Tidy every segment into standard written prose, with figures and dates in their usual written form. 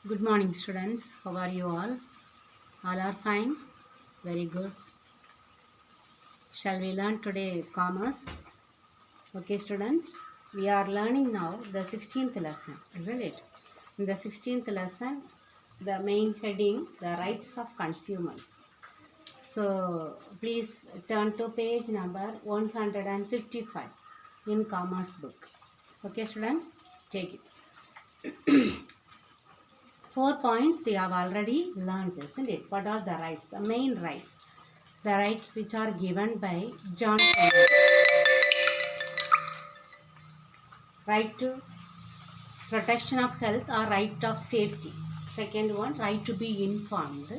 Good morning, students. How are you all? All are fine? Very good. Shall we learn today commerce? Okay, students. We are learning now the 16th lesson, isn't it? In the 16th lesson, the main heading, the rights of consumers. So, please turn to page number 155 in commerce book. Okay, students? Take it. 4 points we have already learned, isn't it? What are the rights? The main rights. The rights which are given by John Kennedy. Right to protection of health or right of safety. Second one, right to be informed.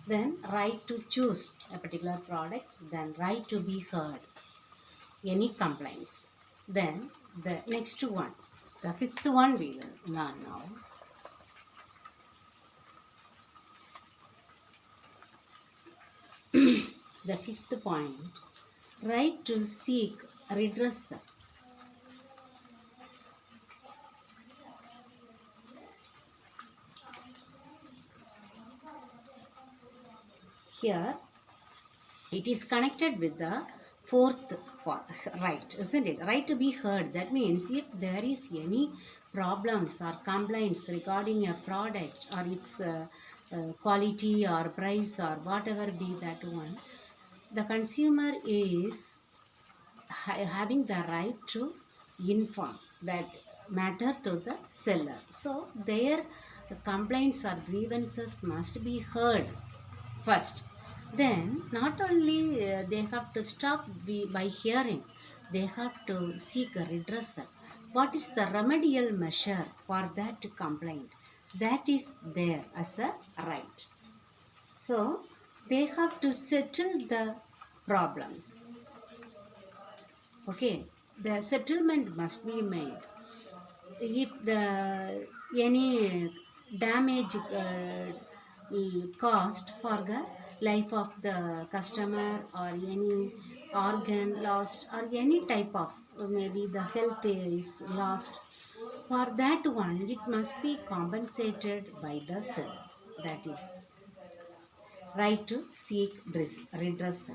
Then right to choose a particular product. Then right to be heard. Any complaints. Then the next one. The fifth one we will learn now. The fifth point, right to seek redress. Here, it is connected with the fourth path, right, isn't it? Right to be heard. That means if there is any problems or complaints regarding a product or its quality or price or whatever be that one, the consumer is having the right to inform that matter to the seller. So their complaints or grievances must be heard first. Then not only they have to stop by hearing, they have to seek a redressal. What is the remedial measure for that complaint? That is there as a right. So they have to settle the problems. Okay, the settlement must be made. If the any damage caused for the life of the customer or any organ lost or any type of maybe the health is lost, for that one it must be compensated by the seller. That is right to seek redress.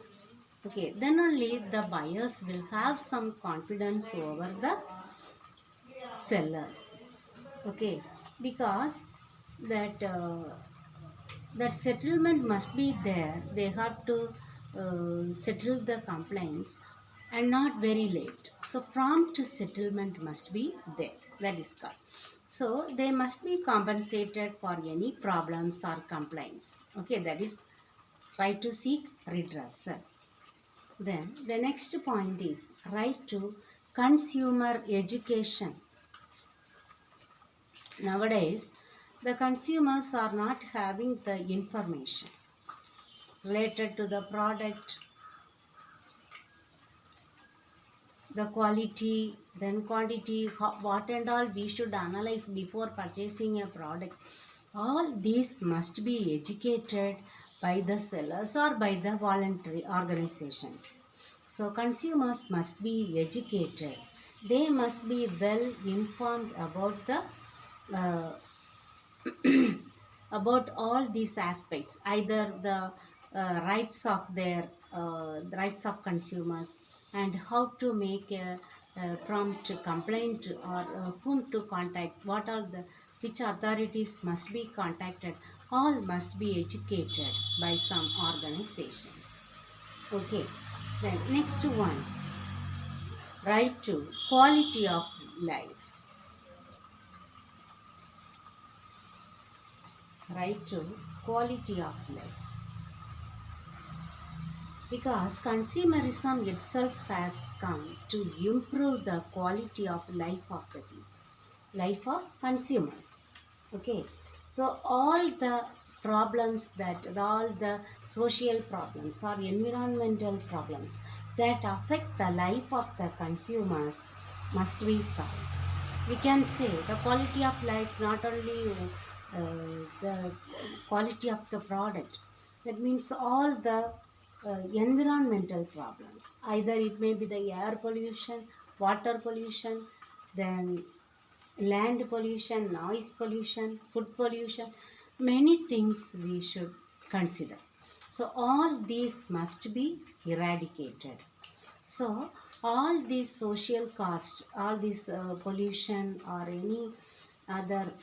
Okay, then only the buyers will have some confidence over the sellers. Okay, because that that settlement must be there. They have to settle the complaints and not very late. So prompt settlement must be there. That is called. So they must be compensated for any problems or complaints. Okay, that is right to seek redress. Then the next point is right to consumer education. Nowadays, the consumers are not having the information related to the product, the quality, then quantity, what and all we should analyze before purchasing a product. All these must be educated by the sellers or by the voluntary organizations. So consumers must be educated. They must be well informed about the uh, about all these aspects, either the rights of consumers and how to make a prompt complaint or whom to contact, what are the which authorities must be contacted, all must be educated by some organizations. Okay, then next one, right to quality of life. Right to quality of life, because consumerism itself has come to improve the quality of life of the people, life of consumers. Okay, so all the problems, that all the social problems or environmental problems that affect the life of the consumers must be solved. We can say the quality of life, not only the quality of the product, that means all the environmental problems, either it may be the air pollution, water pollution, then land pollution, noise pollution, food pollution, many things we should consider. So all these must be eradicated. So all these social cost, all this pollution or any other,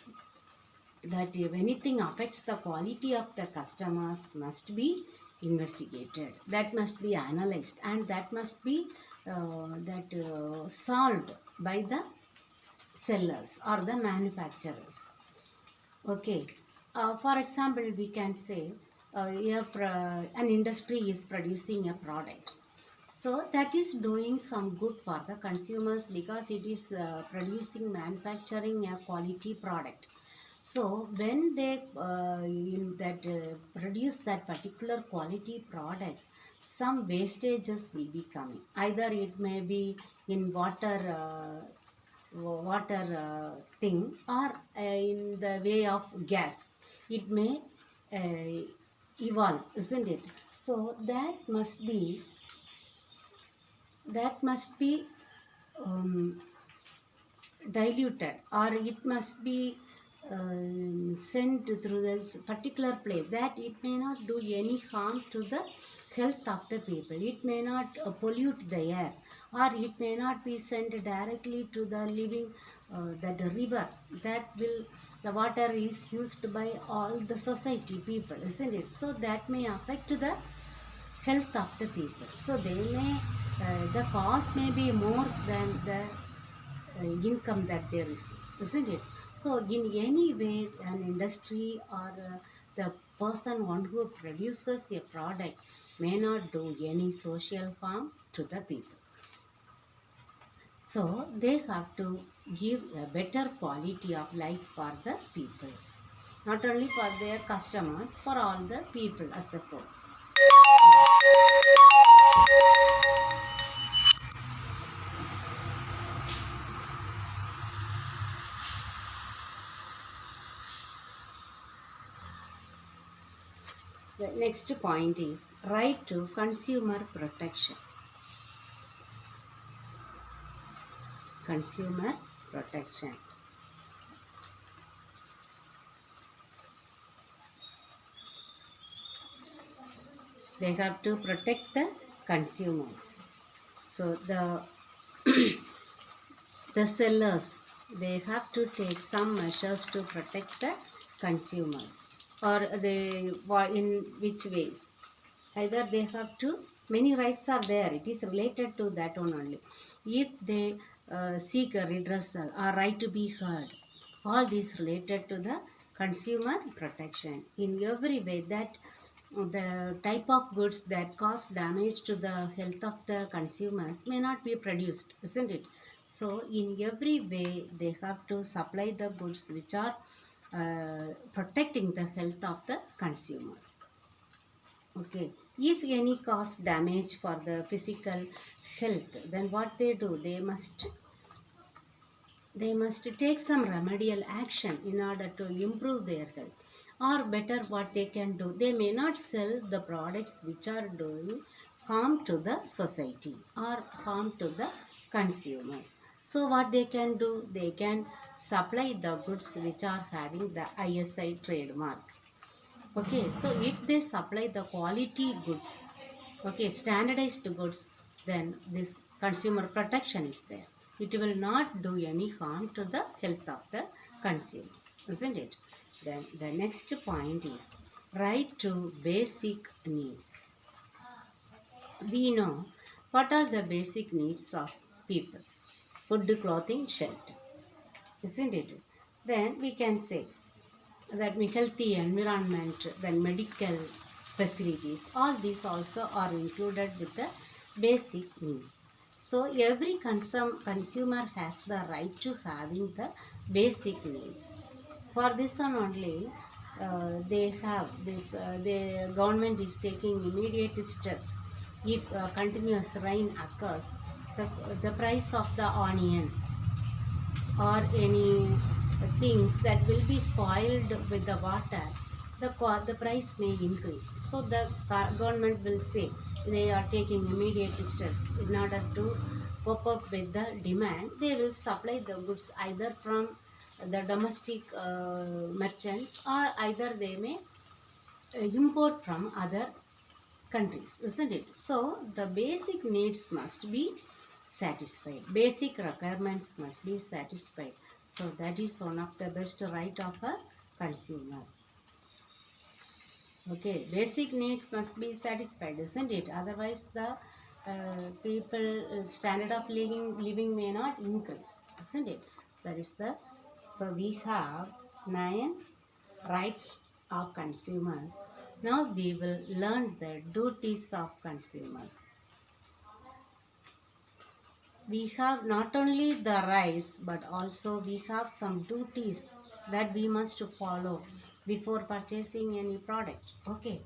that if anything affects the quality of the customers must be investigated, that must be analyzed, and that must be solved by the sellers or the manufacturers. Okay. For example, we can say an industry is producing a product. So that is doing some good for the consumers because it is producing, manufacturing a quality product. So when they produce that particular quality product, some wastages will be coming. Either it may be in thing, or in the way of gas. It may evolve, isn't it? So that must be um, diluted, or it must be sent through this particular place, that it may not do any harm to the health of the people. It may not pollute the air, or it may not be sent directly to the living that river, that will the water is used by all the society people, isn't it? So that may affect the health of the people. So they may the cost may be more than the income that they receive, isn't it? So in any way, an industry or the person one who produces a product may not do any social harm to the people. So they have to give a better quality of life for the people, not only for their customers, for all the people as a whole. The next point is right to consumer protection. Consumer protection. They have to protect the consumers. So the sellers, they have to take some measures to protect the consumers, or they in which ways? Either they have to, many rights are there, it is related to that one only. If they seek a redressal or right to be heard, all these related to the consumer protection in every way, that the type of goods that cause damage to the health of the consumers may not be produced, isn't it? So in every way they have to supply the goods which are protecting the health of the consumers. Okay. If any cause damage for the physical health, then what they do, they must take some remedial action in order to improve their health. Or better, what they can do, they may not sell the products which are doing harm to the society or harm to the consumers. So what they can do, they can supply the goods which are having the ISI trademark. Okay, so if they supply the quality goods, okay, standardized goods, then this consumer protection is there. It will not do any harm to the health of the consumers, isn't it? Then the next point is right to basic needs. We know what are the basic needs of people: food, clothing, shelter, isn't it? Then we can say that healthy environment, then medical facilities, all these also are included with the basic needs. So every consumer has the right to having the basic needs. For this one only, they have this. The government is taking immediate steps. If continuous rain occurs, the, the price of the onion or any things that will be spoiled with the water, the price may increase. So the government will say they are taking immediate steps in order to cope up with the demand. They will supply the goods either from the domestic merchants, or either they may import from other countries, isn't it? So the basic needs must be satisfied, basic requirements must be satisfied. So that is one of the best right of a consumer. Okay, basic needs must be satisfied, isn't it? Otherwise the people standard of living may not increase, isn't it? That is the, so we have 9 rights of consumers. Now we will learn the duties of consumers. We have not only the rights but also we have some duties that we must follow before purchasing any product. Okay,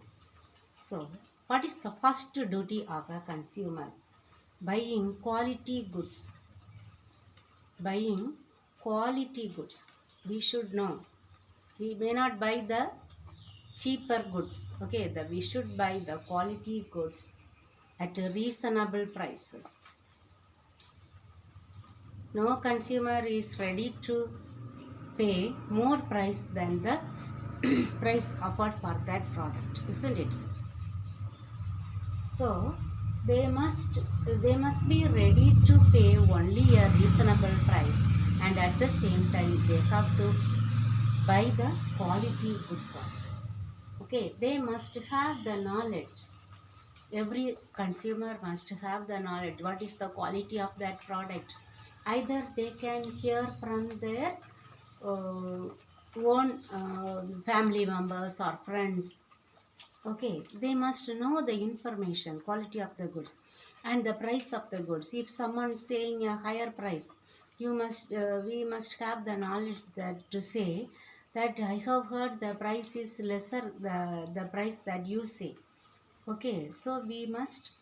so what is the first duty of a consumer? Buying quality goods. Buying quality goods. We should know. We may not buy the cheaper goods. Okay, we should buy the quality goods at reasonable prices. No consumer is ready to pay more price than the price offered for that product, isn't it? So they must be ready to pay only a reasonable price, and at the same time they have to buy the quality goods of. Okay, they must have the knowledge. Every consumer must have the knowledge what is the quality of that product. Either they can hear from their own family members or friends. Okay, they must know the information, quality of the goods and the price of the goods. If someone saying a higher price, we must have the knowledge that to say that I have heard the price is lesser the price that you say. Okay, so we must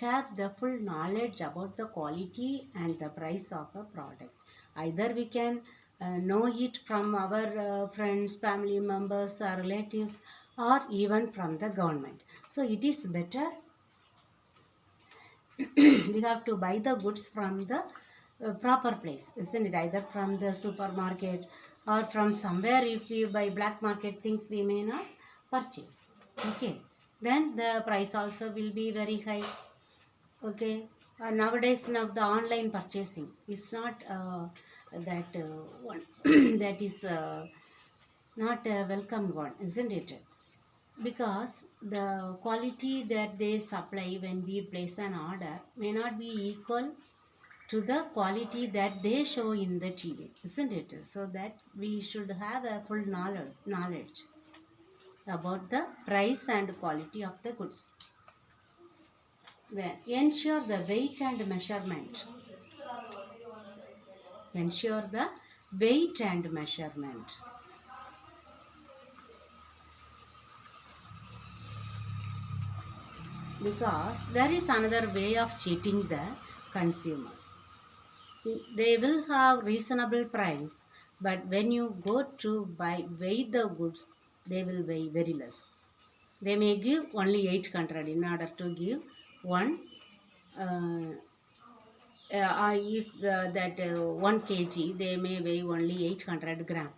have the full knowledge about the quality and the price of a product. Either we can know it from our friends, family members, or relatives, or even from the government. So it is better we have to buy the goods from the proper place, isn't it? Either from the supermarket or from somewhere. If we buy black market things, we may not purchase. Okay, then the price also will be very high. Okay, nowadays now the online purchasing is not that one that is not a welcome one, isn't it? Because the quality that they supply when we place an order may not be equal to the quality that they show in the TV, isn't it? So that we should have a full knowledge about the price and quality of the goods. Then ensure the weight and measurement. Ensure the weight and measurement. Because there is another way of cheating the consumers. They will have reasonable price, but when you go to weigh the goods, they will weigh very less. They may give only 800 in order to give one if that 1 kg, they may weigh only 800 gram,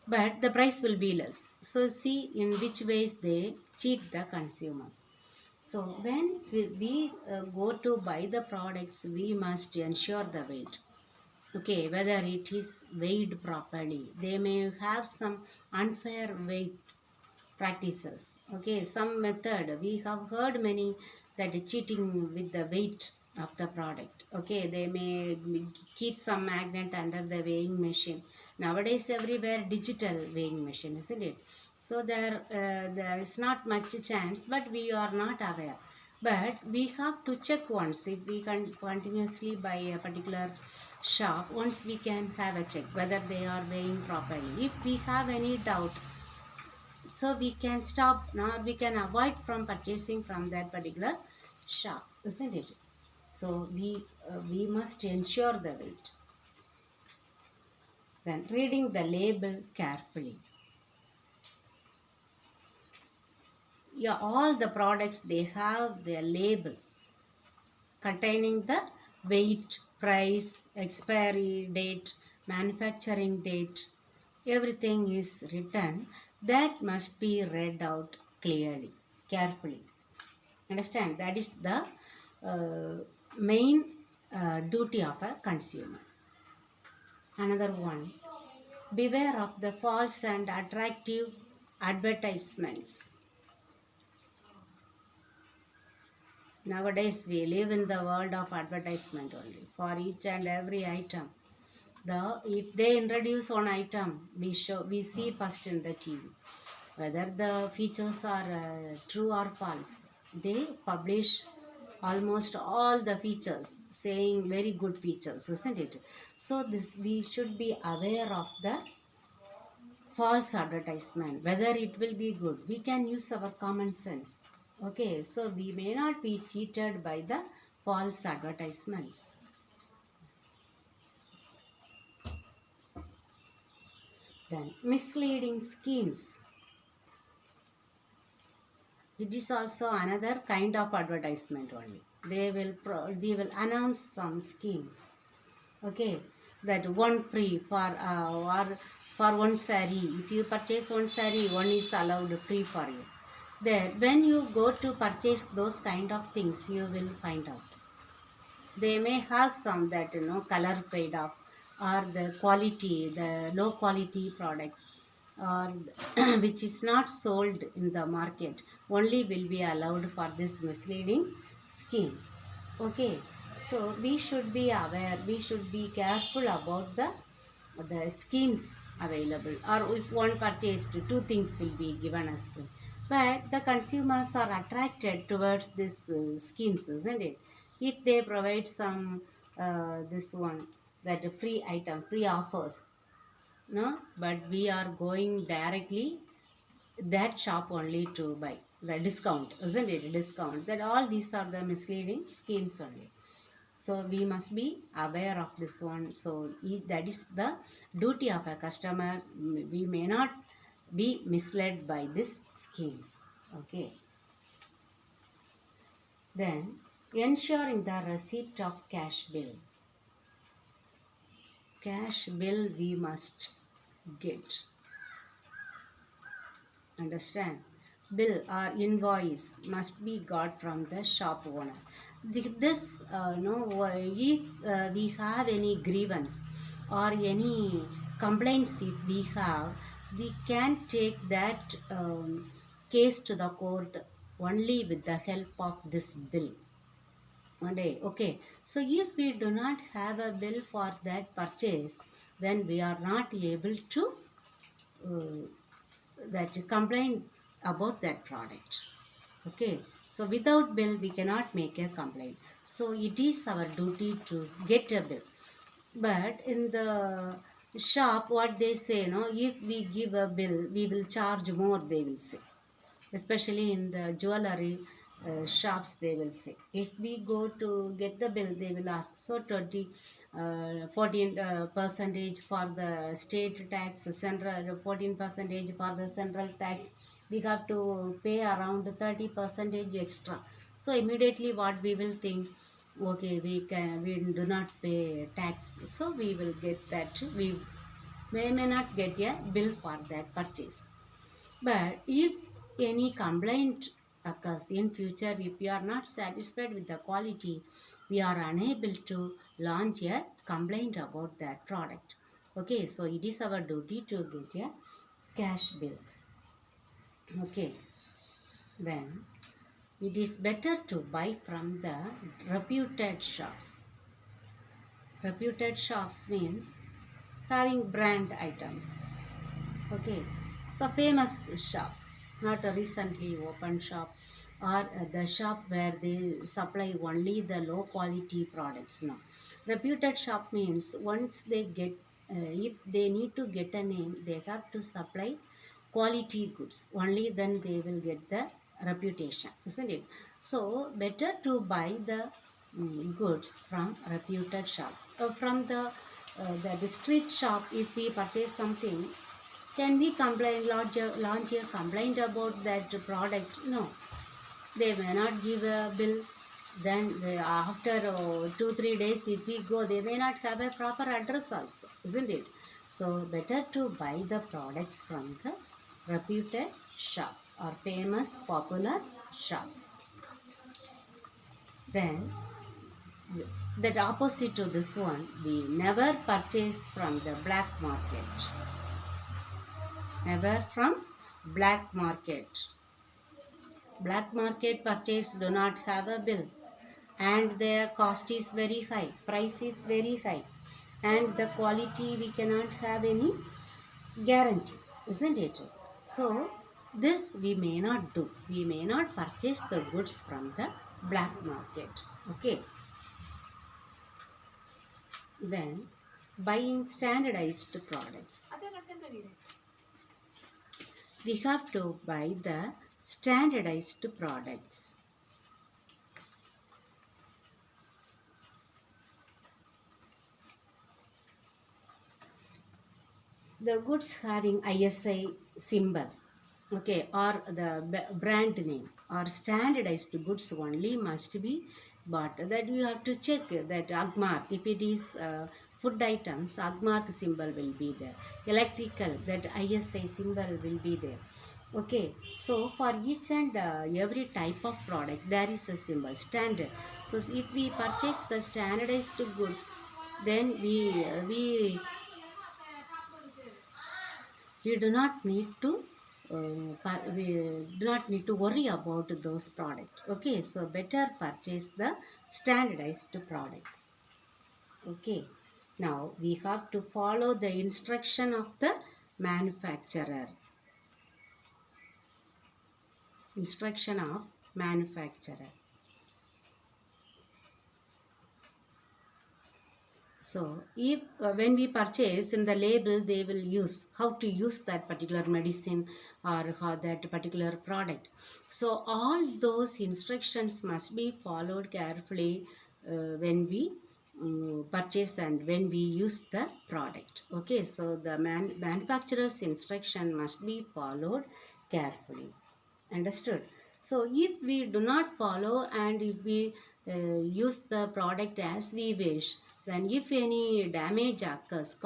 but the price will be less. So see in which ways they cheat the consumers. So when we go to buy the products, we must ensure the weight. Okay, whether it is weighed properly. They may have some unfair weight practices. Okay, some method. We have heard many that cheating with the weight of the product. Okay, they may keep some magnet under the weighing machine. Nowadays everywhere digital weighing machine, isn't it? So there is not much chance, but we are not aware. But we have to check once. If we can continuously buy a particular shop, once we can have a check whether they are weighing properly. If we have any doubt, so we can stop or we can avoid from purchasing from that particular shop, isn't it? So we must ensure the weight. Then reading the label carefully. Yeah, all the products, they have their label containing the weight, price, expiry date, manufacturing date, everything is written. That must be read out clearly, carefully. Understand? That is the main duty of a consumer. Another one, beware of the false and attractive advertisements. Nowadays, we live in the world of advertisement only for each and every item. If they introduce one item, we see first in the TV whether the features are true or false. They publish almost all the features, saying very good features, isn't it? So this we should be aware of the false advertisement, whether it will be good. We can use our common sense. Okay, so we may not be cheated by the false advertisements. Then misleading schemes. It is also another kind of advertisement only. They will announce some schemes. Okay, that one free or for one saree. If you purchase one saree, one is allowed free for you. There, when you go to purchase those kind of things, you will find out. They may have some that color fade off, or the low quality products, or which is not sold in the market, only will be allowed for this misleading schemes. Okay, so we should be aware, we should be careful about the schemes available, or if one purchased, two things will be given as free. But the consumers are attracted towards these schemes, isn't it? If they provide some this one, that free item, free offers, no, but we are going directly that shop only to buy the discount, isn't it? Discount. That all these are the misleading schemes only. So we must be aware of this one. So that is the duty of a customer. We may not be misled by these schemes. Okay. Then ensuring the receipt of cash bill. Cash bill we must get. Understand? Bill or invoice must be got from the shop owner. This, if we have any grievance or any complaints, if we have, we can take that case to the court only with the help of this bill. One day, okay. So if we do not have a bill for that purchase, then we are not able to complain about that product. Okay, so without bill we cannot make a complaint. So it is our duty to get a bill. But in the shop, what they say, if we give a bill, we will charge more, they will say. Especially in the jewelry shops, they will say. If we go to get the bill, they will ask, so 14 percentage for the state tax, central 14 percentage for the central tax. We have to pay around 30 percentage extra. So immediately what we will think, okay, we do not pay tax, so we will get that. We may not get a bill for that purchase. But if any complaint occurs in future, if we are not satisfied with the quality, we are unable to launch a complaint about that product. Okay, so it is our duty to get a cash bill. Okay, then it is better to buy from the reputed shops. Reputed shops means having brand items. Okay, so famous shops, not a recently opened shop, or the shop where they supply only the low quality products. No, reputed shop means once they get, if they need to get a name, they have to supply quality goods. Only then they will get the reputation, isn't it? So better to buy the goods from reputed shops. From the street shop, if we purchase something, can we launch a complaint about that product? No. They may not give a bill. Then after 2-3 days, if we go, they may not have a proper address also, isn't it? So better to buy the products from the reputed shops or famous popular shops. Then that opposite to this one, we never purchase from the black market. Never from black market. Black market purchase do not have a bill, and their cost is very high, price is very high, and the quality we cannot have any guarantee, isn't it? So this we may not do. We may not purchase the goods from the black market. Okay. Then buying standardized products. We have to buy the standardized products. The goods having ISI symbol, okay, or the brand name or standardized goods only must be bought. That you have to check that Agmark. If it is food items, Agmark symbol will be there. Electrical, that ISI symbol will be there. Okay, so for each and every type of product there is a symbol standard. So if we purchase the standardized goods, then we do not need to worry about those products. Okay, so better purchase the standardized products. Okay, now we have to follow the instruction of the manufacturer. Instruction of manufacturer. So if when we purchase, in the label they will use how to use that particular medicine or how that particular product. So all those instructions must be followed carefully when we purchase and when we use the product. Okay, so the manufacturer's instruction must be followed carefully. Understood? So if we do not follow and if we use the product as we wish, then if any damage occurs,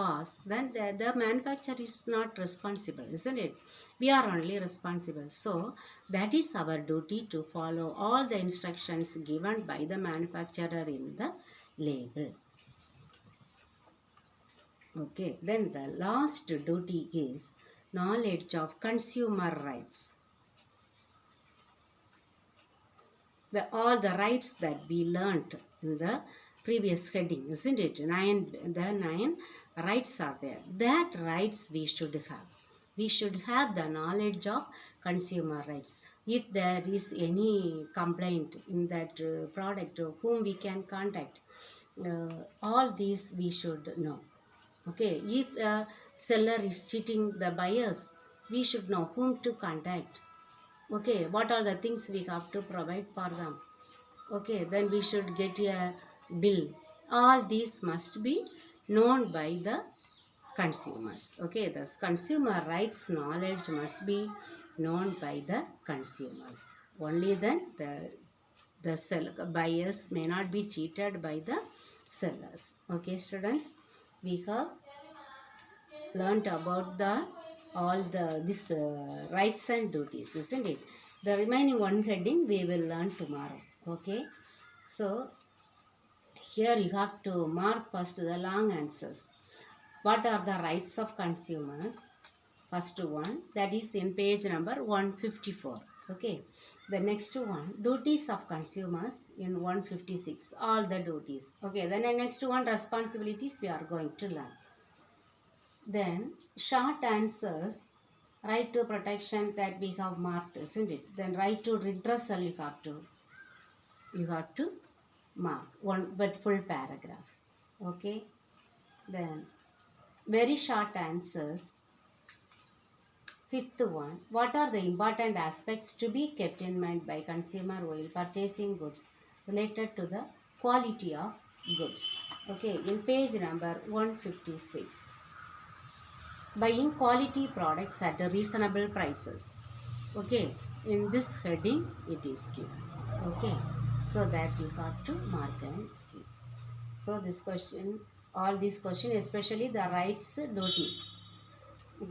then the manufacturer is not responsible, isn't it? We are only responsible. So that is our duty to follow all the instructions given by the manufacturer in the label. Okay, then the last duty is knowledge of consumer rights. All the rights that we learnt in the previous heading, isn't it? The 9 rights are there. That rights we should have. We should have the knowledge of consumer rights. If there is any complaint in that product, whom we can contact, all these we should know. Okay, if a seller is cheating the buyers, we should know whom to contact. Okay, what are the things we have to provide for them? Okay, then we should get a bill. All these must be known by the consumers. Okay, the consumer rights knowledge must be known by the consumers. Only then the buyers may not be cheated by the sellers. Okay, students, we have learnt about this rights and duties, isn't it? The remaining one heading we will learn tomorrow. Okay, so here you have to mark first the long answers. What are the rights of consumers? First one, that is in page number 154. Okay, the next one, duties of consumers in 156. All the duties. Okay, then the next one, responsibilities we are going to learn. Then short answers, right to protection that we have marked, isn't it? Then right to redressal you have to mark one but full paragraph. Okay, then very short answers. Fifth one, what are the important aspects to be kept in mind by consumer while purchasing goods related to the quality of goods? Okay, in page number 156. Buying quality products at reasonable prices. Okay, in this heading it is given. Okay, So that you have to mark and keep. So this question, all these questions, especially the rights duties,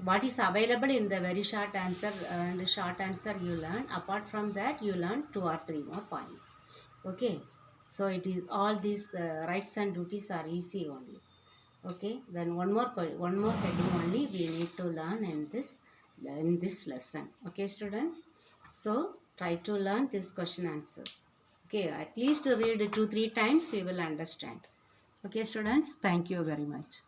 what is available in the very short answer and short answer you learn. Apart from that, you learn 2 or 3 more points. Okay, so it is all these rights and duties are easy only. Okay, then one more heading only we need to learn in this lesson. Okay, students, so try to learn these question answers. Okay, at least read 2-3 times you will understand. Okay, students, thank you very much.